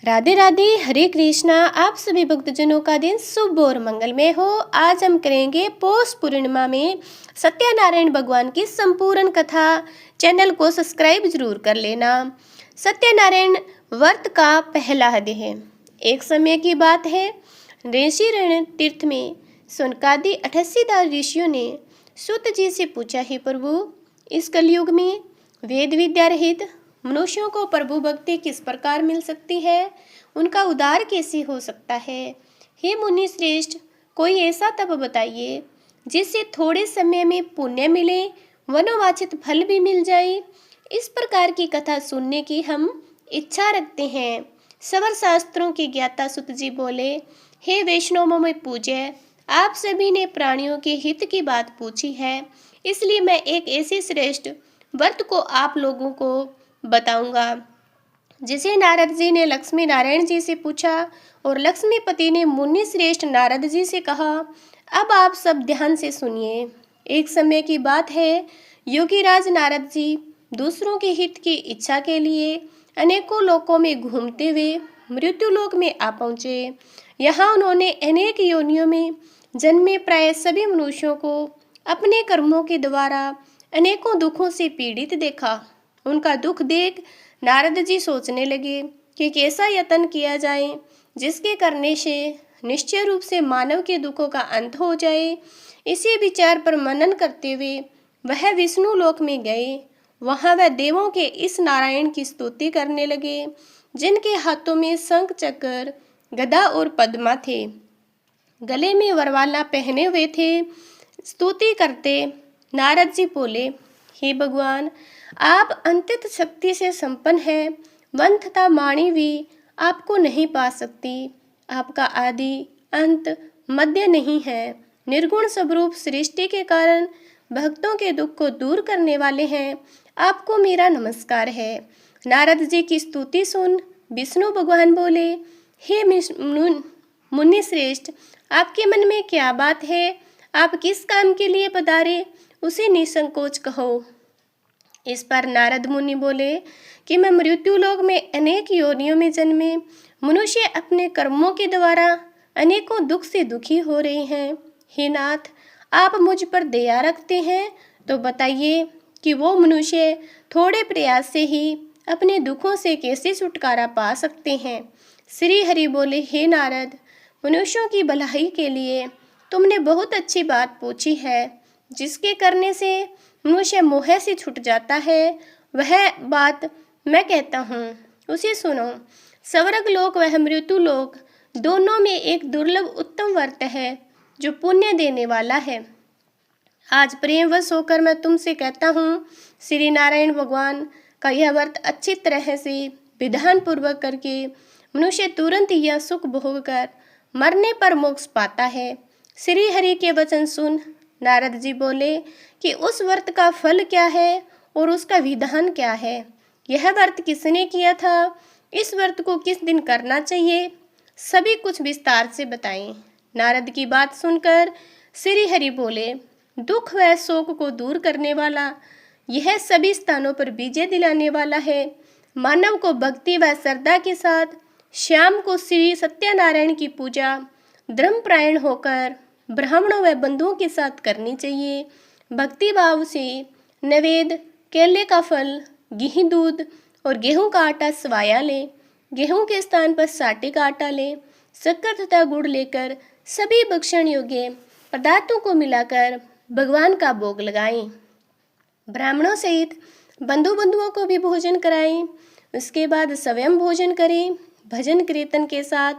राधे राधे, हरे कृष्णा। आप सभी भक्तजनों का दिन शुभ और मंगलमय हो। आज हम करेंगे पौष पूर्णिमा में सत्यनारायण भगवान की संपूर्ण कथा। चैनल को सब्सक्राइब जरूर कर लेना। सत्यनारायण व्रत का पहला अध्याय है। एक समय की बात है, ऋषि रण तीर्थ में सुनकादि 88 ऋषियों ने सूत जी से पूछा, हे प्रभु, इस कलयुग में वेद विद्या रहित मनुष्यों को प्रभु भक्ति किस प्रकार मिल सकती है? उनका उद्धार कैसे हो सकता है? हे मुनि श्रेष्ठ, कोई ऐसा तप बताइए जिससे थोड़े समय में पुण्य मिले, मनोवांछित फल भी मिल जाए। इस प्रकार की कथा सुनने की हम इच्छा रखते हैं। सवर शास्त्रों के ज्ञाता सुत जी बोले, हे वैष्णवों में पूज्य, आप सभी ने प्राणियों के हित की बात पूछी है, इसलिए मैं एक ऐसे श्रेष्ठ व्रत को आप लोगों को बताऊंगा जिसे नारद जी ने लक्ष्मी नारायण जी से पूछा और लक्ष्मीपति ने मुनि श्रेष्ठ नारद जी से कहा। अब आप सब ध्यान से सुनिए। एक समय की बात है, योगीराज नारद जी दूसरों के हित की इच्छा के लिए अनेकों लोकों में घूमते हुए मृत्युलोक में आ पहुँचे। यहाँ उन्होंने अनेक योनियों में जन्मे प्राय सभी मनुष्यों को अपने कर्मों के द्वारा अनेकों दुखों से पीड़ित देखा। उनका दुख देख नारद जी सोचने लगे कि कैसा यत्न किया जाए जिसके करने से निश्चय रूप से मानव के दुखों का अंत हो जाए। इसी विचार पर मनन करते हुए वह विष्णु लोक में गए। वहां वह देवों के इस नारायण की स्तुति करने लगे, जिनके हाथों में शंख चक्र गदा और पद्मा थे, गले में वरमाला पहने हुए थे। स्तुति करते नारद जी बोले, हे भगवान, आप अनंत शक्ति से संपन्न हैं। वन तथा वाणी भी आपको नहीं पा सकती। आपका आदि अंत मध्य नहीं है। निर्गुण स्वरूप सृष्टि के कारण भक्तों के दुख को दूर करने वाले हैं। आपको मेरा नमस्कार है। नारद जी की स्तुति सुन विष्णु भगवान बोले, हे मुनि श्रेष्ठ, आपके मन में क्या बात है? आप किस काम के लिए पधारे, उसे निसंकोच कहो। इस पर नारद मुनि बोले कि मैं मृत्युलोक में अनेक योनियों में जन्मे मनुष्य अपने कर्मों के द्वारा अनेकों दुख से दुखी हो रहे हैं। हे नाथ, आप मुझ पर दया रखते हैं तो बताइए कि वो मनुष्य थोड़े प्रयास से ही अपने दुखों से कैसे छुटकारा पा सकते हैं। श्री हरि बोले, हे नारद, मनुष्यों की भलाई के लिए तुमने बहुत अच्छी बात पूछी है। जिसके करने से मनुष्य मोह से छूट जाता है, वह बात मैं कहता हूँ, उसे सुनो। स्वर्ग लोक व मृत्यु लोक दोनों में एक दुर्लभ उत्तम व्रत है जो पुण्य देने वाला है। आज प्रेमवश होकर मैं तुमसे कहता हूँ, श्री नारायण भगवान का यह व्रत अच्छी तरह से विधान पूर्वक करके मनुष्य तुरंत यह सुख भोग कर मरने पर मोक्ष पाता है। श्री हरि के वचन सुन नारद जी बोले कि उस व्रत का फल क्या है और उसका विधान क्या है? यह व्रत किसने किया था? इस व्रत को किस दिन करना चाहिए? सभी कुछ विस्तार से बताएं। नारद की बात सुनकर श्री हरि बोले, दुख व शोक को दूर करने वाला, यह सभी स्थानों पर विजय दिलाने वाला है। मानव को भक्ति व श्रद्धा के साथ शाम को श्री सत्यनारायण की पूजा धर्मपरायण होकर ब्राह्मणों व बंधुओं के साथ करनी चाहिए। भक्ति भाव से नैवेद्य, केले का फल, घी, दूध और गेहूं का आटा स्वाया ले। गेहूं के स्थान पर साटे का आटा ले। शक्कर तथा गुड़ लेकर सभी भक्षण योग्य पदार्थों को मिलाकर भगवान का भोग लगाएं। ब्राह्मणों सहित बंधुओं को भी भोजन कराएं। उसके बाद स्वयं भोजन करें। भजन कीर्तन के साथ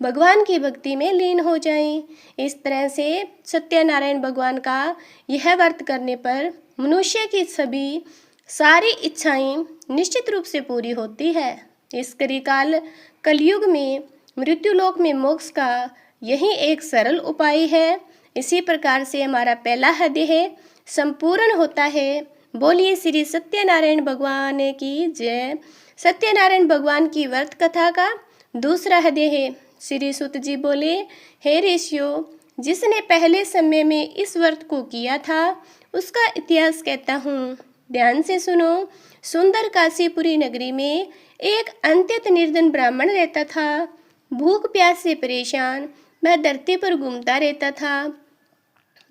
भगवान की भक्ति में लीन हो जाएं। इस तरह से सत्यनारायण भगवान का यह व्रत करने पर मनुष्य की सभी सारी इच्छाएं निश्चित रूप से पूरी होती है। इस कलिकाल कलयुग में मृत्युलोक में मोक्ष का यही एक सरल उपाय है। इसी प्रकार से हमारा पहला अध्याय संपूर्ण होता है। बोलिए श्री सत्यनारायण भगवान की जय। सत्यनारायण भगवान की व्रत कथा का दूसरा अध्याय है। श्री सुत जी बोले, हे ऋषियों, जिसने पहले समय में इस व्रत को किया था उसका इतिहास कहता हूँ, ध्यान से सुनो। सुंदर काशीपुरी नगरी में एक अत्यंत निर्धन ब्राह्मण रहता था। भूख प्यास से परेशान वह धरती पर घूमता रहता था।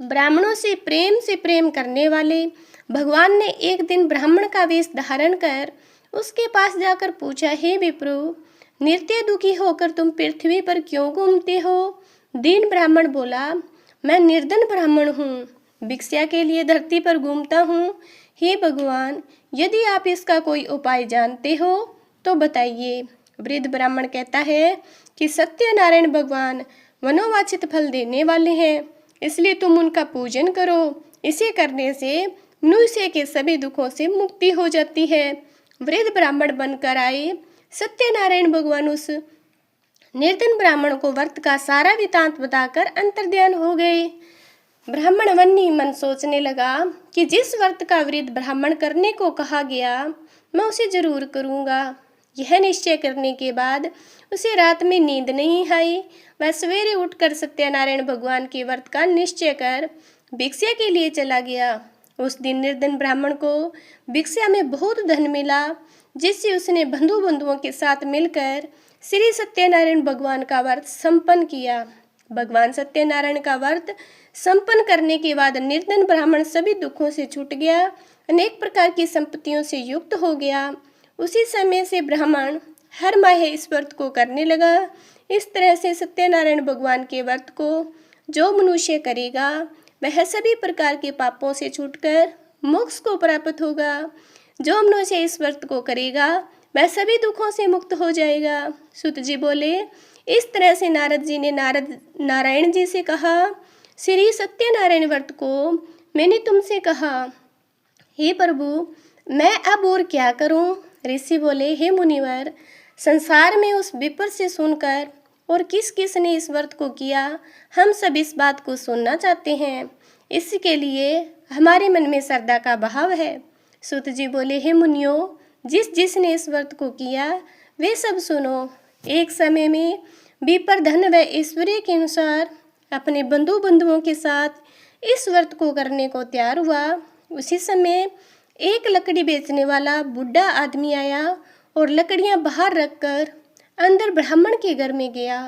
ब्राह्मणों से प्रेम करने वाले भगवान ने एक दिन ब्राह्मण का वेश धारण कर उसके पास जाकर पूछा, हे विप्रो, नित्य दुखी होकर तुम पृथ्वी पर क्यों घूमते हो? दीन ब्राह्मण बोला, मैं निर्धन ब्राह्मण हूँ, भिक्षा के लिए धरती पर घूमता हूँ। हे भगवान, यदि आप इसका कोई उपाय जानते हो तो बताइए। वृद्ध ब्राह्मण कहता है कि सत्यनारायण भगवान मनोवांछित फल देने वाले हैं, इसलिए तुम उनका पूजन करो। इसे करने से मनुष्य के सभी दुखों से मुक्ति हो जाती है। वृद्ध ब्राह्मण बनकर आए सत्यनारायण भगवान उस निर्धन ब्राह्मण को व्रत का सारा वृतांत बताकर अंतर्ध्यान हो गए। ब्राह्मण मन ही मन सोचने लगा कि जिस व्रत का वृद्ध ब्राह्मण करने को कहा गया मैं उसे जरूर करूँगा। यह निश्चय करने के बाद उसे रात में नींद नहीं आई। वह सवेरे उठकर सत्यनारायण भगवान के व्रत का निश्चय कर भिक्षा के लिए चला गया। उस दिन निर्धन ब्राह्मण को भिक्षा में बहुत धन मिला, जिससे उसने बंधुओं के साथ मिलकर श्री सत्यनारायण भगवान का व्रत संपन्न किया। भगवान सत्यनारायण का व्रत संपन्न करने के बाद निर्धन ब्राह्मण सभी दुखों से छूट गया, अनेक प्रकार की संपत्तियों से युक्त हो गया। उसी समय से ब्राह्मण हर माह इस व्रत को करने लगा। इस तरह से सत्यनारायण भगवान के व्रत को जो मनुष्य करेगा वह सभी प्रकार के पापों से छूटकर मोक्ष को प्राप्त होगा। जो मनुष्य इस व्रत को करेगा वह सभी दुखों से मुक्त हो जाएगा। सूत जी बोले, इस तरह से नारद जी ने नारायण जी से कहा, श्री सत्यनारायण व्रत को मैंने तुमसे कहा, हे प्रभु, मैं अब और क्या करूं? ऋषि बोले, हे मुनिवर, संसार में उस विप्र से सुनकर और किस किस ने इस व्रत को किया, हम सब इस बात को सुनना चाहते हैं। इसके लिए हमारे मन में श्रद्धा का भाव है। सूत जी बोले, हे मुनियों, जिसने इस व्रत को किया वे सब सुनो। एक समय में विप्र धन व ऐश्वर्य के अनुसार अपने बंधुओं के साथ इस व्रत को करने को तैयार हुआ। उसी समय एक लकड़ी बेचने वाला बूढ़ा आदमी आया और लकड़ियां बाहर रखकर अंदर ब्राह्मण के घर में गया।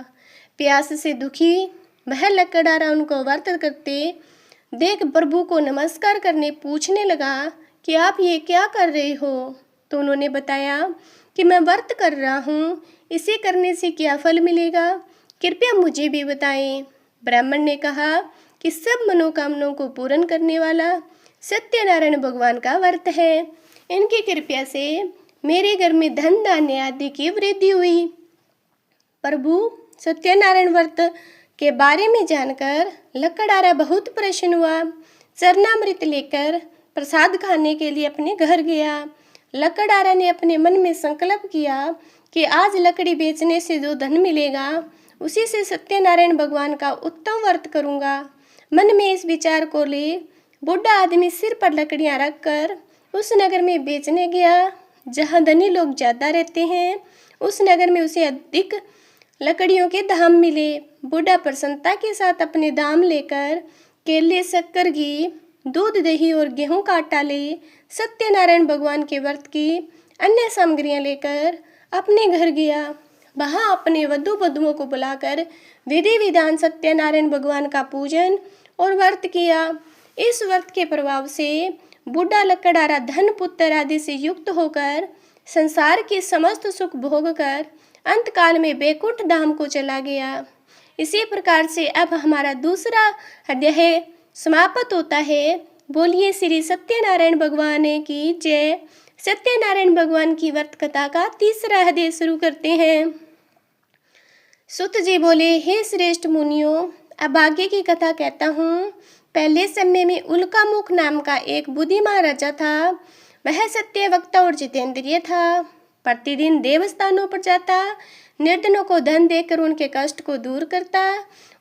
प्यास से दुखी वह लकड़हारा उनको व्रत करते देख प्रभु को नमस्कार करने पूछने लगा कि आप ये क्या कर रहे हो? तो उन्होंने बताया कि मैं व्रत कर रहा हूँ, इसे करने से क्या फल मिलेगा, कृपया मुझे भी बताएं। ब्राह्मण ने कहा कि सब मनोकामनाओं को पूर्ण करने वाला सत्यनारायण भगवान का व्रत है। इनकी कृपा से मेरे घर में धन धान्य आदि की वृद्धि हुई। प्रभु सत्यनारायण व्रत के बारे में जानकर लकड़हारा बहुत प्रसन्न हुआ। चरणामृत लेकर प्रसाद खाने के लिए अपने घर गया। लकड़हारा ने अपने मन में संकल्प किया कि आज लकड़ी बेचने से जो धन मिलेगा उसी से सत्यनारायण भगवान का उत्तम व्रत करूँगा। मन में इस विचार को ले बूढ़ा आदमी सिर पर लकड़ियाँ रखकर उस नगर में बेचने गया जहाँ धनी लोग ज़्यादा रहते हैं। उस नगर में उसे अधिक लकड़ियों के दाम मिले। बूढ़ा प्रसन्नता के साथ अपने दाम लेकर केले, शक्कर, घी, दूध, दही और गेहूं का आटा ले सत्यनारायण भगवान के व्रत की अन्य सामग्रियां लेकर अपने घर गया। वहां अपने वधुओं को बुलाकर विधि विधान सत्यनारायण भगवान का पूजन और व्रत किया। इस व्रत के प्रभाव से बूढ़ा लकड़हारा धन पुत्र आदि से युक्त होकर संसार के समस्त सुख भोग कर अंतकाल में बैकुंठ धाम को चला गया। इसी प्रकार से अब हमारा दूसरा अध्याय समाप्त होता है। बोलिए श्री सत्यनारायण भगवान की जय। सत्यनारायण भगवान की व्रत कथा का तीसरा अध्याय शुरू करते हैं। सुत जी बोले, हे श्रेष्ठ मुनियों, अब आगे की कथा कहता हूँ। पहले समय में उल्कामुख नाम का एक बुद्धिमान राजा था। वह सत्यवक्ता और जितेंद्रिय था। प्रतिदिन देवस्थानों पर जाता, निर्धनों को धन देकर उनके कष्ट को दूर करता।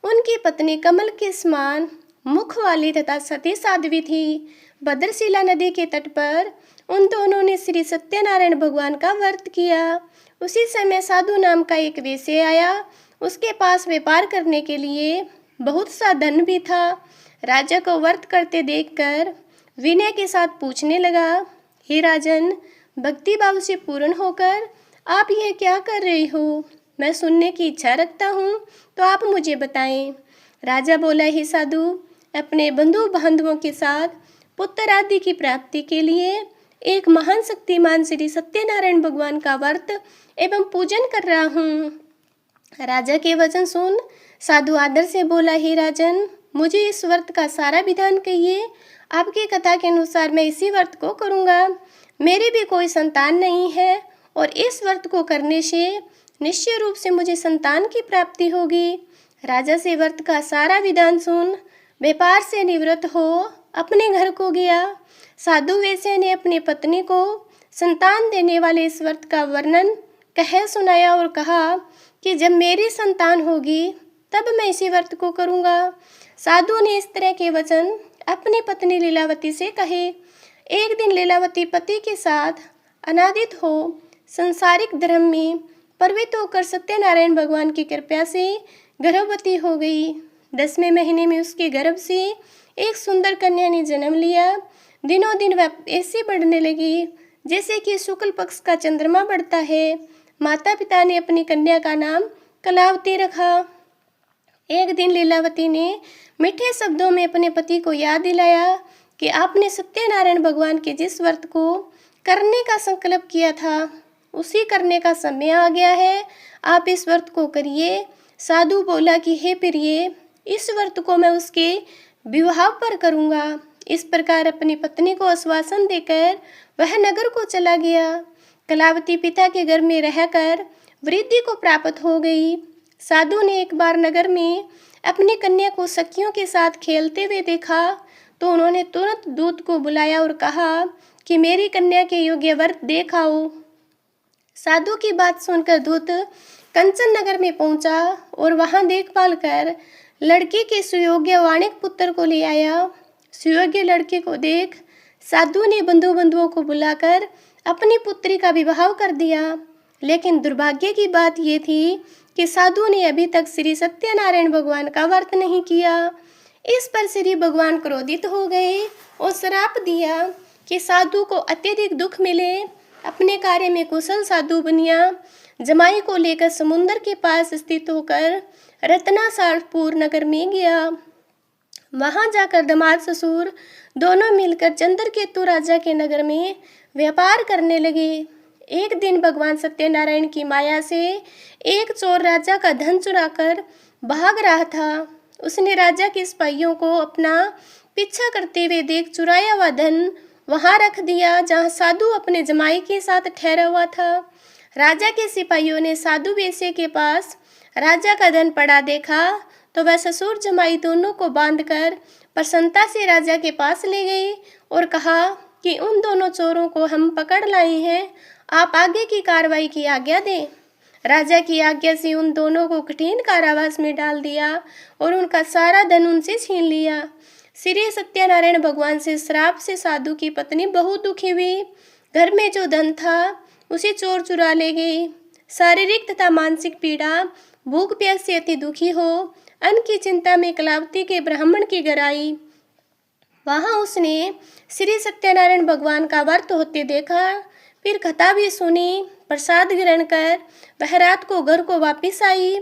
उनकी पत्नी कमल के समान मुख वाली तथा सती साध्वी थी। भद्रशिला नदी के तट पर उन दोनों ने श्री सत्यनारायण भगवान का व्रत किया। उसी समय साधु नाम का एक वेश्य आया। उसके पास व्यापार करने के लिए बहुत सा धन भी था। राजा को व्रत करते देखकर विनय के साथ पूछने लगा, हे राजन, भक्ति भाव से पूर्ण होकर आप यह क्या कर रहे हो? मैं सुनने की इच्छा रखता हूँ, तो आप मुझे बताएं। राजा बोला, हे साधु, अपने बंधु बांधवों के साथ पुत्र आदि की प्राप्ति के लिए एक महान शक्तिमान श्री सत्यनारायण भगवान का व्रत एवं पूजन कर रहा हूँ। राजा के वचन सुन साधु आदर से बोला, हे राजन, मुझे इस व्रत का सारा विधान कहिए। आपकी कथा के अनुसार मैं इसी व्रत को करूँगा। मेरी भी कोई संतान नहीं है और इस व्रत को करने से निश्चय रूप से मुझे संतान की प्राप्ति होगी। राजा से व्रत का सारा विधान सुन व्यापार से निवृत्त हो अपने घर को गया। साधु वैश्य ने अपनी पत्नी को संतान देने वाले इस व्रत का वर्णन कह सुनाया और कहा कि जब मेरी संतान होगी तब मैं इसी व्रत को करूँगा। साधु ने इस तरह के वचन अपनी पत्नी लीलावती से कहे। एक दिन लीलावती पति के साथ अनादित हो संसारिक धर्म में प्रवृत्त होकर सत्यनारायण भगवान की कृपा से गर्भवती हो गई। 10वें महीने में उसके गर्भ से एक सुंदर कन्या ने जन्म लिया। दिनों दिन वह ऐसी बढ़ने लगी जैसे कि शुक्ल पक्ष का चंद्रमा बढ़ता है। माता पिता ने अपनी कन्या का नाम कलावती रखा। एक दिन लीलावती ने मीठे शब्दों में अपने पति को याद दिलाया कि आपने सत्यनारायण भगवान के जिस व्रत को करने का संकल्प किया था उसी करने का समय आ गया है। आप इस व्रत को करिए। साधु बोला कि हे प्रिय, इस व्रत को मैं उसके विवाह पर करूँगा। इस प्रकार अपनी पत्नी को आश्वासन देकर वह नगर को चला गया। कलावती पिता के घर में रहकर वृद्धि को प्राप्त हो गई। साधु ने एक बार नगर में अपनी कन्या को सखियों के साथ खेलते हुए देखा तो उन्होंने तुरंत दूत को बुलाया और कहा कि मेरी कन्या के योग्य वर देख आओ। साधु की बात सुनकर दूत कंचन नगर में पहुंचा और वहां देखभाल कर लड़की के सुयोग्य वाणिक पुत्र को ले आया। सुयोग्य लड़के को देख साधु ने बंधुओं को बुलाकर अपनी पुत्री का विवाह कर दिया। लेकिन दुर्भाग्य की बात यह थी कि साधु ने अभी तक श्री सत्यनारायण भगवान का व्रत नहीं किया। इस पर श्री भगवान क्रोधित हो गए और श्राप दिया कि साधु को अत्यधिक दुख मिले। अपने कार्य में कुशल साधु बनिया जमाई को लेकर समुद्र के पास स्थित होकर रत्नासारपुर नगर में गया। वहां जाकर दामाद ससुर दोनों मिलकर चंद्रकेतु राजा के नगर में व्यापार करने लगे। एक दिन भगवान सत्यनारायण की माया से एक चोर राजा का धन चुराकर भाग रहा था। उसने राजा के सिपाहियों को अपना पीछा करते हुए देख चुराया हुआ धन वहां रख दिया जहां साधु अपने जमाई के साथ ठहरा हुआ था। राजा के सिपाहियों ने साधु वैश्य के पास राजा का धन पड़ा देखा तो वह ससुर जमाई दोनों को बांधकर प्रसन्नता से राजा के पास ले गए और कहा कि उन दोनों चोरों को हम पकड़ लाए हैं, आप आगे की कार्रवाई की आज्ञा दें। राजा की आज्ञा से उन दोनों को कठिन कारावास में डाल दिया और उनका सारा धन उनसे छीन लिया। श्री सत्यनारायण भगवान से श्राप से साधु की पत्नी बहुत दुखी हुई। घर में जो धन था उसे चोर चुरा ले गए। शारीरिक तथा मानसिक पीड़ा, भूख प्यास से अति दुखी हो अन्न की चिंता में कलावती के ब्राह्मण की घर आई। वहां उसने श्री सत्यनारायण भगवान का व्रत होते देखा। फिर कथा भी सुनी। प्रसाद ग्रहण कर वह रात को घर को वापस आई।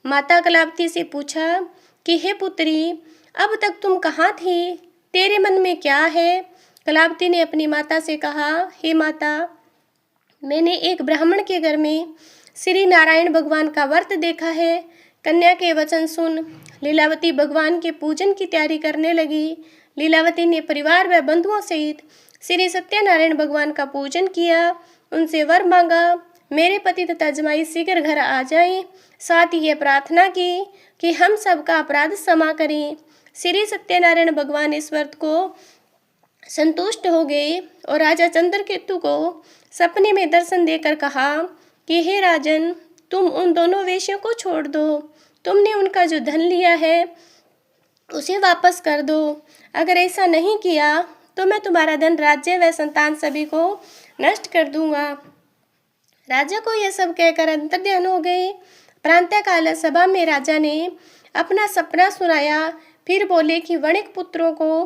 माता कलावती से पूछा कि हे पुत्री, अब तक तुम कहाँ थी? तेरे मन में क्या है? कलावती ने अपनी माता से कहा, हे माता, मैंने एक ब्राह्मण के घर में श्री नारायण भगवान का व्रत देखा है। कन्या के वचन सुन लीलावती भगवान के पूजन की तैयारी करने लगी। लीलावती ने परिवार व बंधुओं सहित श्री सत्यनारायण भगवान का पूजन किया। उनसे वर मांगा, मेरे पति तथा जमाई शीघ्र घर आ जाएं। साथ ही यह प्रार्थना की कि हम सबका अपराध क्षमा करें। श्री सत्यनारायण भगवान इस व्रत को संतुष्ट हो गए और राजा चंद्रकेतु को सपने में दर्शन देकर कहा कि हे राजन, तुम उन दोनों वेश्यों को छोड़ दो। तुमने उनका जो धन लिया है उसे वापस कर दो। अगर ऐसा नहीं किया तो मैं तुम्हारा धन, राज्य व संतान सभी को नष्ट कर दूंगा। राजा को यह सब कहकर अंतर्ध्यान हो गए। प्रातःकाल सभा में राजा ने अपना सपना सुनाया। फिर बोले कि वणिक पुत्रों को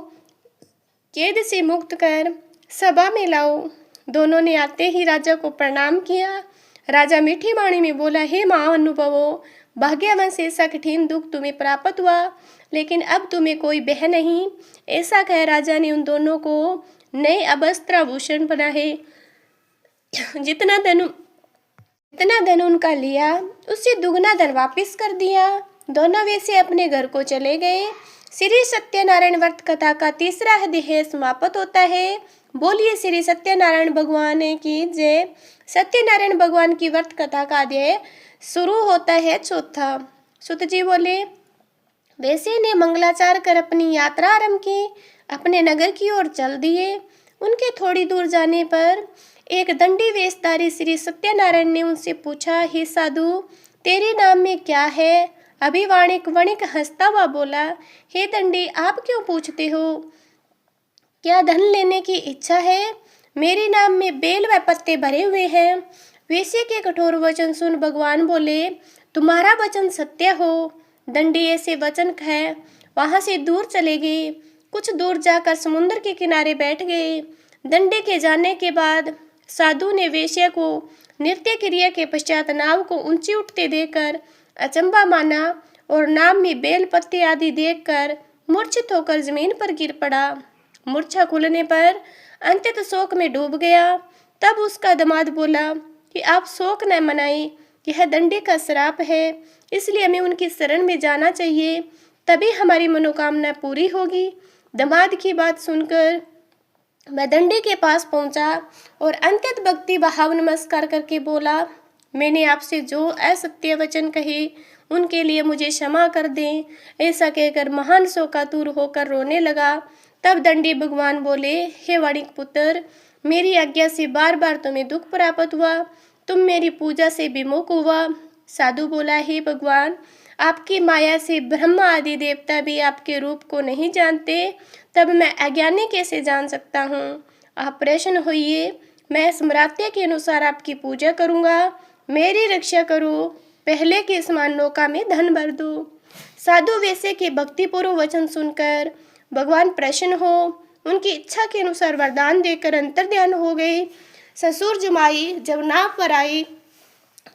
कैद से मुक्त कर सभा में लाओ। दोनों ने आते ही राजा को प्रणाम किया। राजा मीठी वाणी में बोला, हे महानुभावो, भाग्यवश ऐसा कठिन दुख तुम्हें प्राप्त हुआ, लेकिन अब तुम्हें कोई भय नहीं। ऐसा कह राजा ने उन दोनों को नए वस्त्राभूषण पहनाए। जितना धन उनका लिया उससे दुगना धन वापस कर दिया। दोनों वैसे अपने घर को चले गए। श्री सत्यनारायण व्रत कथा का तीसरा अध्याय समाप्त होता है। बोलिए श्री सत्यनारायण भगवान की जय। सत्यनारायण भगवान की व्रत कथा का अध्याय शुरू होता है चौथा। सुत जी बोले, वैसे ने मंगलाचार कर अपनी यात्रा आरंभ की, अपने नगर की ओर चल दिए। उनके थोड़ी दूर जाने पर एक दंडी वेशधारी श्री सत्यनारायण ने उनसे पूछा, हे साधु, तेरे नाम में क्या है? अभी वणिक हंसता हुआ बोला, हे दंडी, आप क्यों पूछते हो? क्या धन लेने की इच्छा है? मेरे नाम में बेल व पत्ते भरे हुए हैं। वेश्या के कठोर वचन सुन भगवान बोले, तुम्हारा वचन सत्य हो। दंडी ऐसे वचन कह वहां से दूर चले गए। कुछ दूर जाकर समुद्र के किनारे बैठ गए। दंडे के जाने के बाद साधु ने वेश्या को नृत्य क्रिया के पश्चात नाव को ऊंची उठते देखकर अचंबा माना और नाव में बेल पत्ते आदि देखकर मूर्छित होकर जमीन पर गिर पड़ा। मूर्छा खुलने पर अंततः शोक में डूब गया। तब उसका दामाद बोला कि आप शोक न मनाएं, यह दंडे का श्राप है, इसलिए हमें उनकी शरण में जाना चाहिए, तभी हमारी मनोकामना पूरी होगी। दामाद की बात सुनकर मैं दंडे के पास पहुंचा और अंत्यत भक्ति भाव नमस्कार करके बोला, मैंने आपसे जो असत्य वचन कहे उनके लिए मुझे क्षमा कर दें। ऐसा कहकर महान शोकातुर होकर रोने लगा। तब दंडी भगवान बोले, हे वाणिक पुत्र, मेरी आज्ञा से बार बार तुम्हें दुख प्राप्त हुआ, तुम मेरी पूजा से विमुख हुआ। साधु बोला, हे भगवान, आपकी माया से ब्रह्मा आदि देवता भी आपके रूप को नहीं जानते, तब मैं अज्ञानी कैसे जान सकता हूँ? आप प्रसन्न होइए, मैं स्मृति के अनुसार आपकी पूजा करूँगा, मेरी रक्षा करो, पहले के समान नौका में धन भर दो। साधु वैसे के भक्तिपूर्व वचन सुनकर भगवान प्रसन्न हो उनकी इच्छा के अनुसार वरदान देकर अंतर्ध्यान हो गए। ससुर जमाई जब नाव पर आई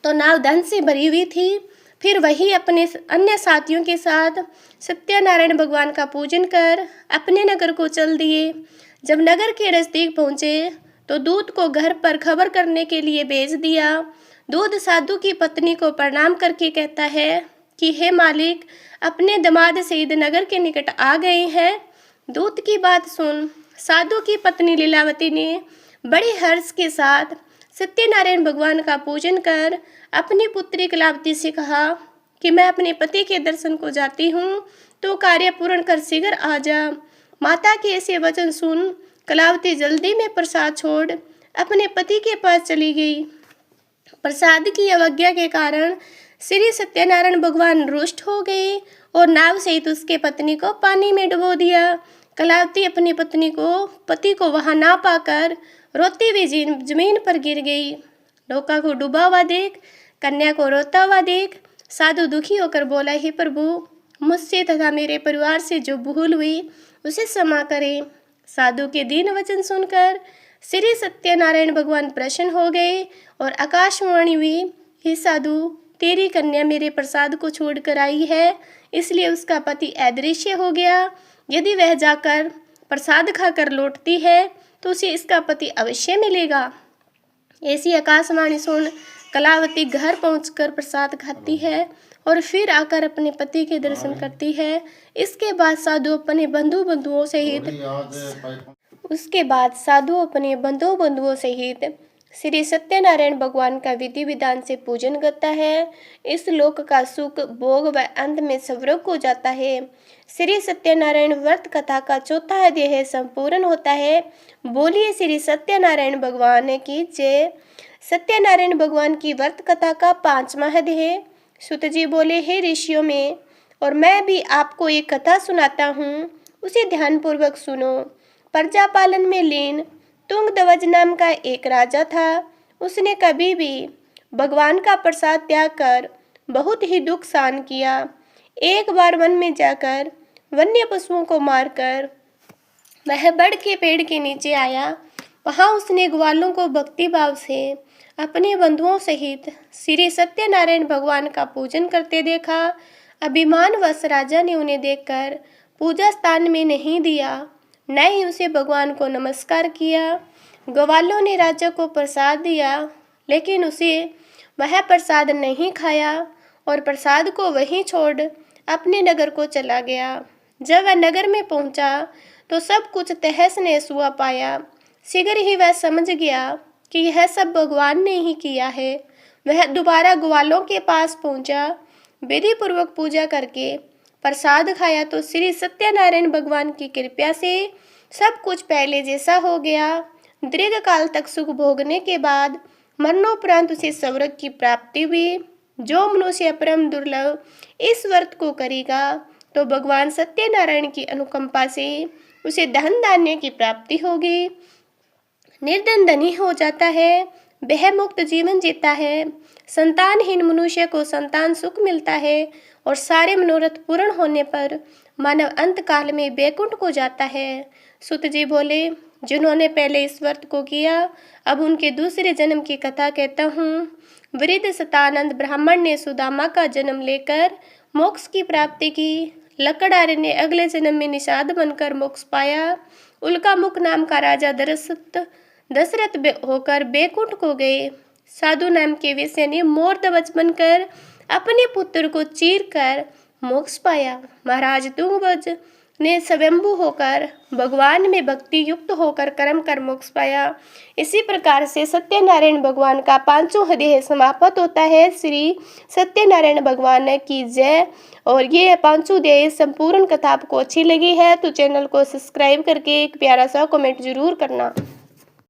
तो नाव धन से भरी हुई थी। फिर वही अपने अन्य साथियों के साथ सत्यनारायण भगवान का पूजन कर अपने नगर को चल दिए। जब नगर के नजदीक पहुँचे तो दूत को घर पर खबर करने के लिए भेज दिया। दूत साधु की पत्नी को प्रणाम करके कहता है कि हे मालिक, अपने दामाद सहित नगर के निकट आ गए हैं। दूत की बात सुन साधु की पत्नी लीलावती ने बड़े हर्ष के साथ सत्यनारायण भगवान का पूजन कर अपनी पुत्री कलावती से कहा कि मैं अपने पति के दर्शन को जाती हूँ, तो कार्य पूर्ण कर शीघ्र आ जा। माता के ऐसे वचन सुन कलावती जल्दी में प्रसाद छोड़ अपने पति के पास चली गई। प्रसाद की अवज्ञा के कारण श्री सत्यनारायण भगवान रुष्ट हो गए और नाव सहित उसके पत्नी को पानी में डुबो दिया। कलावती अपनी पति को वहां ना पाकर रोती हुई जमीन पर गिर गई। नौका को डूबा हुआ देख, कन्या को रोता हुआ देख साधु दुखी होकर बोला, हे प्रभु, मुझसे तथा मेरे परिवार से जो भूल हुई उसे क्षमा करें। साधु के दीन वचन सुनकर श्री सत्यनारायण भगवान प्रसन्न हो गए और आकाशवाणी हुई, हे साधु, तेरी कन्या मेरे प्रसाद को छोड़कर आई है, इसलिए उसका पति अदृश्य हो गया। यदि वह जाकर प्रसाद खाकर लौटती है तो उसे इसका पति अवश्य मिलेगा। ऐसी आकाशवाणी सुन कलावती घर पहुंचकर प्रसाद खाती है और फिर आकर अपने पति के दर्शन करती है। इसके बाद साधु अपने बंधुओं सहित श्री सत्यनारायण भगवान का विधि विधान से पूजन करता है। इस लोक का सुख भोग व अंत में स्वर्ग हो जाता है। श्री सत्यनारायण व्रत कथा का चौथा अध्याय संपूर्ण होता है। बोलिए श्री सत्यनारायण भगवान की जय। सत्यनारायण भगवान की व्रत कथा का 5वां अध्याय। सुत जी बोले, हे ऋषियों में और मैं भी आपको एक कथा सुनाता हूँ, उसे ध्यानपूर्वक सुनो। प्रजा पालन में लीन तुंगध्वज नाम का एक राजा था। उसने कभी भी भगवान का प्रसाद त्याग कर बहुत ही दुख सहन किया। एक बार वन में जाकर वन्य पशुओं को मारकर वह बड़ के पेड़ के नीचे आया। वहां उसने ग्वालों को भक्ति भाव से अपने बंधुओं सहित श्री सत्यनारायण भगवान का पूजन करते देखा। अभिमानवश राजा ने उन्हें देखकर पूजा स्थान में नहीं दिया, न ही उसे भगवान को नमस्कार किया। ग्वालों ने राजा को प्रसाद दिया, लेकिन उसे वह प्रसाद नहीं खाया और प्रसाद को वहीं छोड़ अपने नगर को चला गया। जब वह नगर में पहुंचा तो सब कुछ तहस नहस हुआ पाया। शीघ्र ही वह समझ गया कि यह सब भगवान ने ही किया है। वह दोबारा ग्वालों के पास पहुंचा, विधि पूर्वक पूजा करके प्रसाद खाया तो श्री सत्यनारायण भगवान की कृपा से सब कुछ पहले जैसा हो गया। दीर्घ काल तक सुख भोगने के बाद मरणोपरांत उसे स्वर्ग की प्राप्ति हुई। जो मनुष्य परम दुर्लभ इस व्रत को करेगा तो भगवान सत्यनारायण की अनुकंपा से उसे धन धान्य की प्राप्ति होगी। निर्धन धनी हो जाता है, वह मुक्त जीवन जीता है। संतानहीन मनुष्य को संतान सुख मिलता है और सारे मनोरथ पूर्ण होने पर मानव अंत काल में बैकुंठ को जाता है। सुत जी बोले, जिन्होंने पहले इस व्रत को किया, अब उनके दूसरे जन्म की कथा कहता हूँ। वृद्ध सतानंद ब्राह्मण ने सुदामा का जन्म लेकर मोक्ष की प्राप्ति की। लकड़हारे ने अगले जन्म में निषाद बनकर मोक्ष पाया। उल्कामुख नाम का राजा दशरथ होकर बैकुंठ को गए। साधु नाम के वेश्या ने मोर ध्वज बनकर अपने पुत्र को चीर कर मोक्ष पाया। महाराज तुंगध्वज ने स्वयंभू होकर भगवान में भक्ति युक्त होकर कर्म कर मोक्ष पाया। इसी प्रकार से सत्यनारायण भगवान का पांचों अध्याय समाप्त होता है। श्री सत्यनारायण भगवान की जय। और ये पांचों अध्याय संपूर्ण कथा आपको अच्छी लगी है तो चैनल को सब्सक्राइब करके एक प्यारा सा कमेंट जरूर करना।